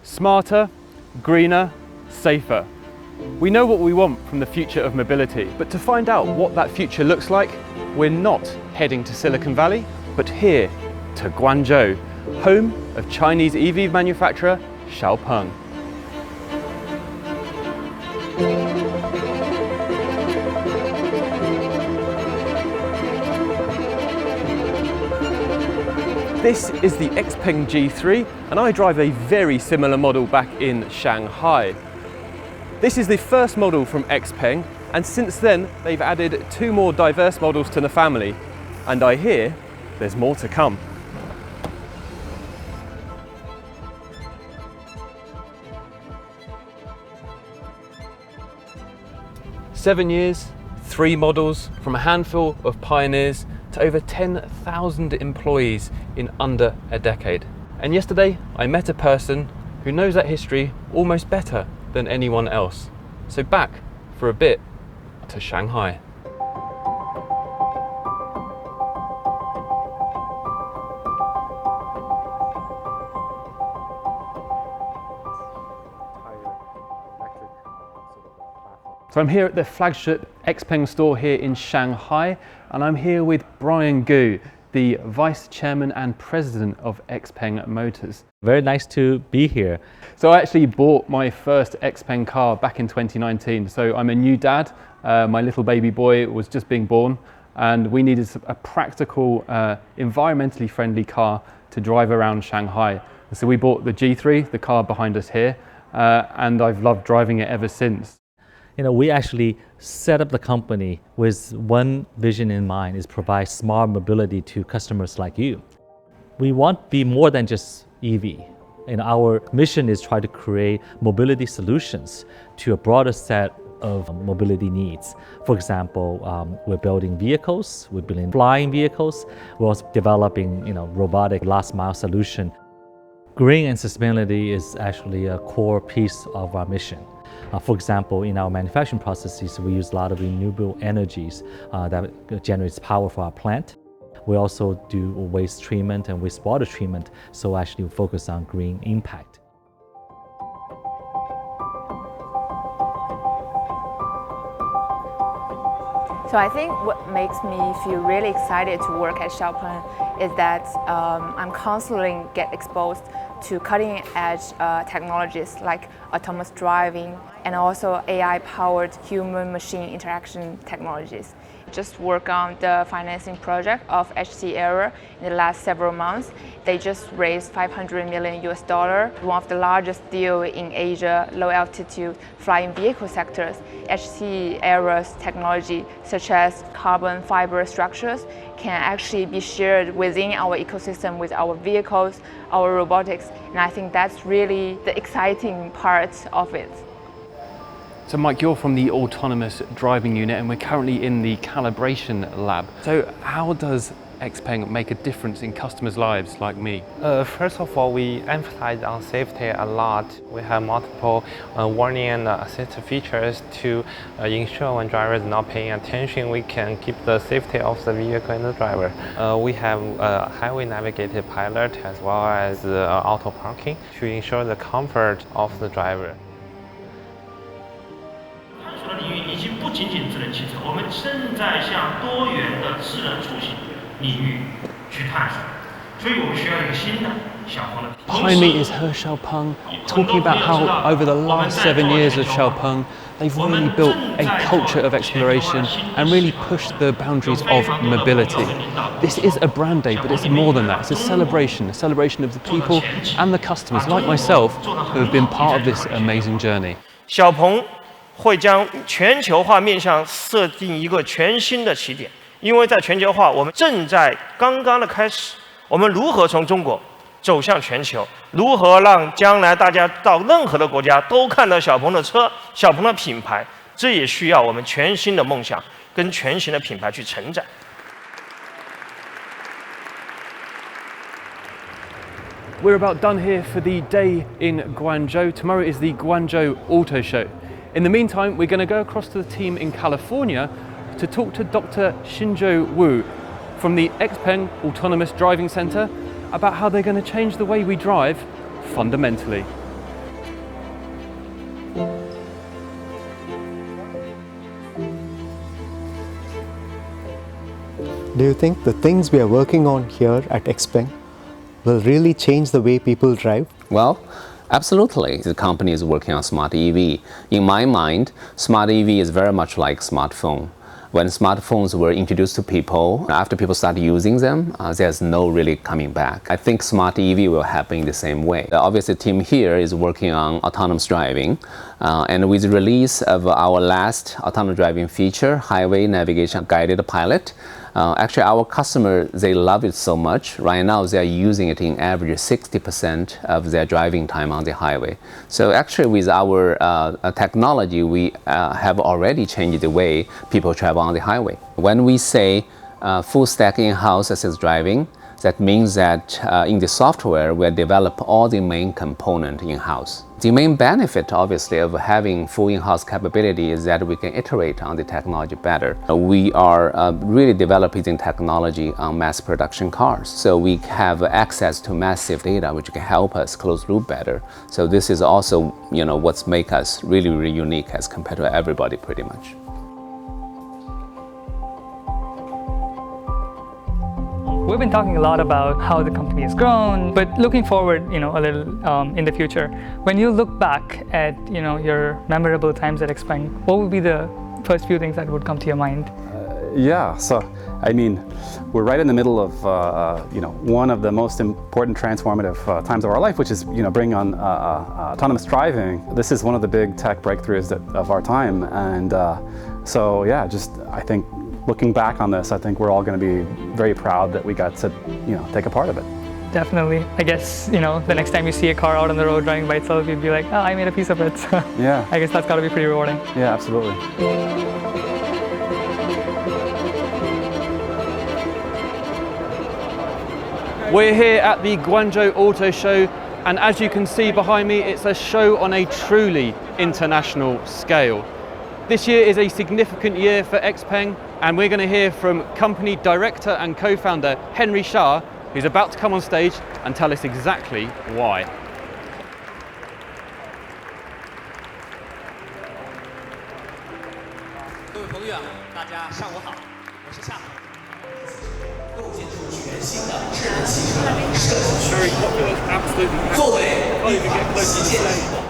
Smarter, greener, safer. We know what we want from the future of mobility, but to find out what that future looks like, we're not heading to Silicon Valley, but here to Guangzhou, home of Chinese EV manufacturer XPENG. This is the XPENG G3, and I drive a very similar model back in Shanghai. This is the first model from XPENG, and since then they've added 2 more diverse models to the family, and I hear there's more to come. Seven years, 3 models, from a handful of pioneers to over 10,000 employees in under a decade. And yesterday I met a person who knows that history almost better than anyone else. So back for a bit to Shanghai. So I'm here at the flagship XPENG store here in Shanghai, and I'm here with Brian Gu, the Vice Chairman and President of XPENG Motors. Very nice to be here. So I actually bought my first XPENG car back in 2019. So I'm a new dad. My little baby boy was just being born, and we needed a practical, environmentally friendly car to drive around Shanghai. So we bought the G3, the car behind us here, and I've loved driving it ever since. You know, we actually set up the company with one vision in mind, is provide smart mobility to customers like you. We want to be more than just EV. And our mission is try to create mobility solutions to a broader set of mobility needs. For example, we're building vehicles, we're building flying vehicles, we're also developing robotic last mile solution. Green and sustainability is actually a core piece of our mission. For example, in our manufacturing processes, we use a lot of renewable energies that generates power for our plant. We also do waste treatment and wastewater treatment, so actually we focus on green impact. So I think what makes me feel really excited to work at XPENG is that I'm constantly get exposed to cutting-edge technologies like autonomous driving and also AI-powered human-machine interaction technologies. Just work on the financing project of HT Era in the last several months. They just raised $500 million, one of the largest deal in Asia low-altitude flying vehicle sectors. HT Era's technology, such as carbon fiber structures, can actually be shared within our ecosystem with our vehicles, our robotics, and I think that's really the exciting part of it. So Mike, you're from the autonomous driving unit, and we're currently in the calibration lab. So how does XPENG make a difference in customers' lives like me? First of all, we emphasize on safety a lot. We have multiple warning and assist features to ensure when driver is not paying attention, we can keep the safety of the vehicle and the driver. We have a highway navigated pilot as well as auto parking to ensure the comfort of the driver. 领域已经不仅仅智能汽车，我们正在向多元的智能出行领域去探索，所以我们需要一个新的小鹏的。Behind me is XPENG, talking about how over the last 7 years of XPENG, they've really built a culture of exploration and really pushed the boundaries of mobility. This is a brand day, but it's more than that. It's a celebration of the people and the customers, like myself, who have been part of this amazing journey. 小鹏 会将全球化面向设定一个全新的起点，因为在全球化我们正在刚刚的开始。我们如何从中国走向全球？如何让将来大家到任何的国家都看到小鹏的车、小鹏的品牌？这也需要我们全新的梦想跟全新的品牌去承载。 We're about done here for the day in Guangzhou. Tomorrow is the Guangzhou Auto Show. In the meantime, we're going to go across to the team in California to talk to Dr. Xinzhou Wu from the XPENG Autonomous Driving Center about how they're going to change the way we drive fundamentally. Do you think the things we are working on here at XPENG will really change the way people drive? Well, absolutely. The company is working on smart EV. In my mind, smart EV is very much like smartphone. When smartphones were introduced to people, after people started using them, there's no really coming back. I think smart EV will happen in the same way. Obviously, the team here is working on autonomous driving. And with the release of our last autonomous driving feature, highway navigation guided pilot, actually our customers, they love it so much. Right now, they are using it in average 60% of their driving time on the highway. So actually with our technology, we have already changed the way people travel on the highway. When we say full stack in-house assist driving, that means that in the software, we develop all the main components in-house. The main benefit, obviously, of having full in-house capability is that we can iterate on the technology better. We are really developing technology on mass production cars. So we have access to massive data, which can help us close loop better. So this is also, what's make us really, really unique as compared to everybody pretty much. We've been talking a lot about how the company has grown, but looking forward, a little in the future. When you look back at, your memorable times at XPENG, what would be the first few things that would come to your mind? We're right in the middle of, one of the most important transformative times of our life, which is, bringing on autonomous driving. This is one of the big tech breakthroughs of our time, and I think. Looking back on this, I think we're all going to be very proud that we got to, take a part of it. Definitely. I guess, the next time you see a car out on the road driving by itself, you'd be like, oh, I made a piece of it. Yeah. I guess that's got to be pretty rewarding. Yeah, absolutely. We're here at the Guangzhou Auto Show, and as you can see behind me, it's a show on a truly international scale. This year is a significant year for XPENG, and we're going to hear from company director and co-founder Henry Shah, who's about to come on stage and tell us exactly why. Very popular, absolutely. Get close to the stage.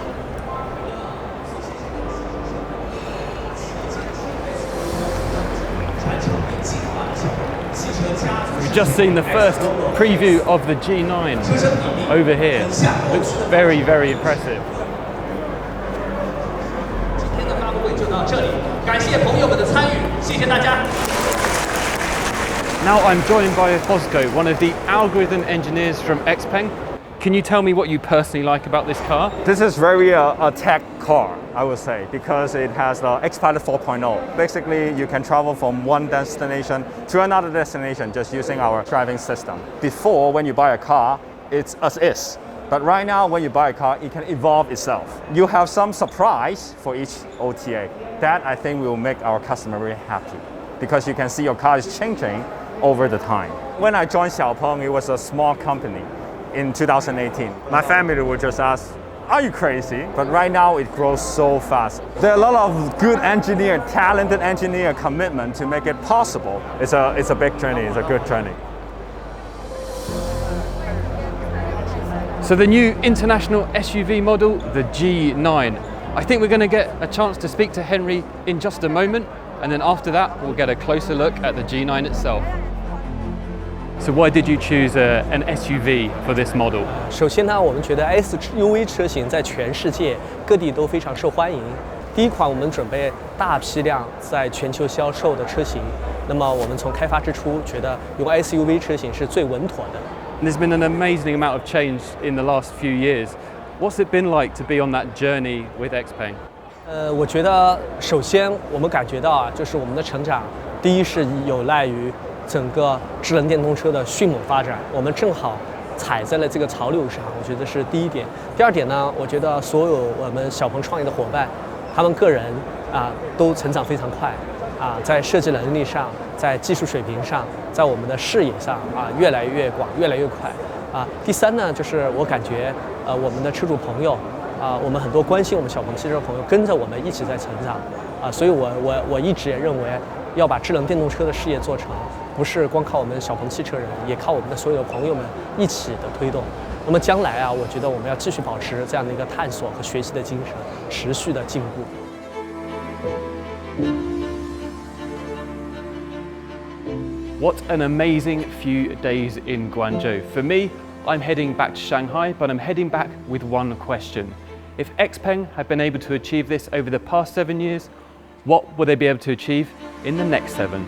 We've just seen the first preview of the G9 over here. Looks very, very impressive. Now I'm joined by Bosco, one of the algorithm engineers from XPENG. Can you tell me what you personally like about this car? This is very a tech car, I would say, because it has the XPilot 4.0. Basically, you can travel from one destination to another destination just using our driving system. Before, when you buy a car, it's as is. But right now, when you buy a car, it can evolve itself. You have some surprise for each OTA. That, I think, will make our customer very happy, because you can see your car is changing over the time. When I joined XPENG, it was a small company. In 2018, my family would just ask, are you crazy? But right now it grows so fast. There are a lot of good engineer, talented engineer commitment to make it possible. It's a big journey, it's a good journey. So the new international SUV model, the G9. I think we're going to get a chance to speak to Henry in just a moment, and then after that we'll get a closer look at the G9 itself. So why did you choose an SUV for this model? 首先呢，我们觉得 SUV 车型在全世界各地都非常受欢迎。第一款我们准备大批量在全球销售的车型，那么我们从开发之初觉得用 SUV 车型是最稳妥的。There's been an amazing amount of change in the last few years. What's it been like to be on that journey with XPENG? 我觉得首先我们感觉到啊，就是我们的成长，第一是有赖于整个智能电动车的迅猛发展，我们正好踩在了这个潮流上，我觉得是第一点。第二点呢，我觉得所有我们小鹏创业的伙伴，他们个人都成长非常快，在设计能力上，在技术水平上，在我们的视野上越来越广，越来越快。第三呢，就是我感觉我们的车主朋友我们很多关心我们小鹏汽车的朋友跟着我们一起在成长所以我一直也认为要把智能电动车的事业做成，不是光靠我们小鹏汽车人，也靠我们的所有的朋友们一起的推动。那么将来啊，我觉得我们要继续保持这样的一个探索和学习的精神，持续的进步。What an amazing few days in Guangzhou. For me, I'm heading back to Shanghai, but I'm heading back with one question. If XPENG have been able to achieve this over the past 7 years, what will they be able to achieve in the next 7?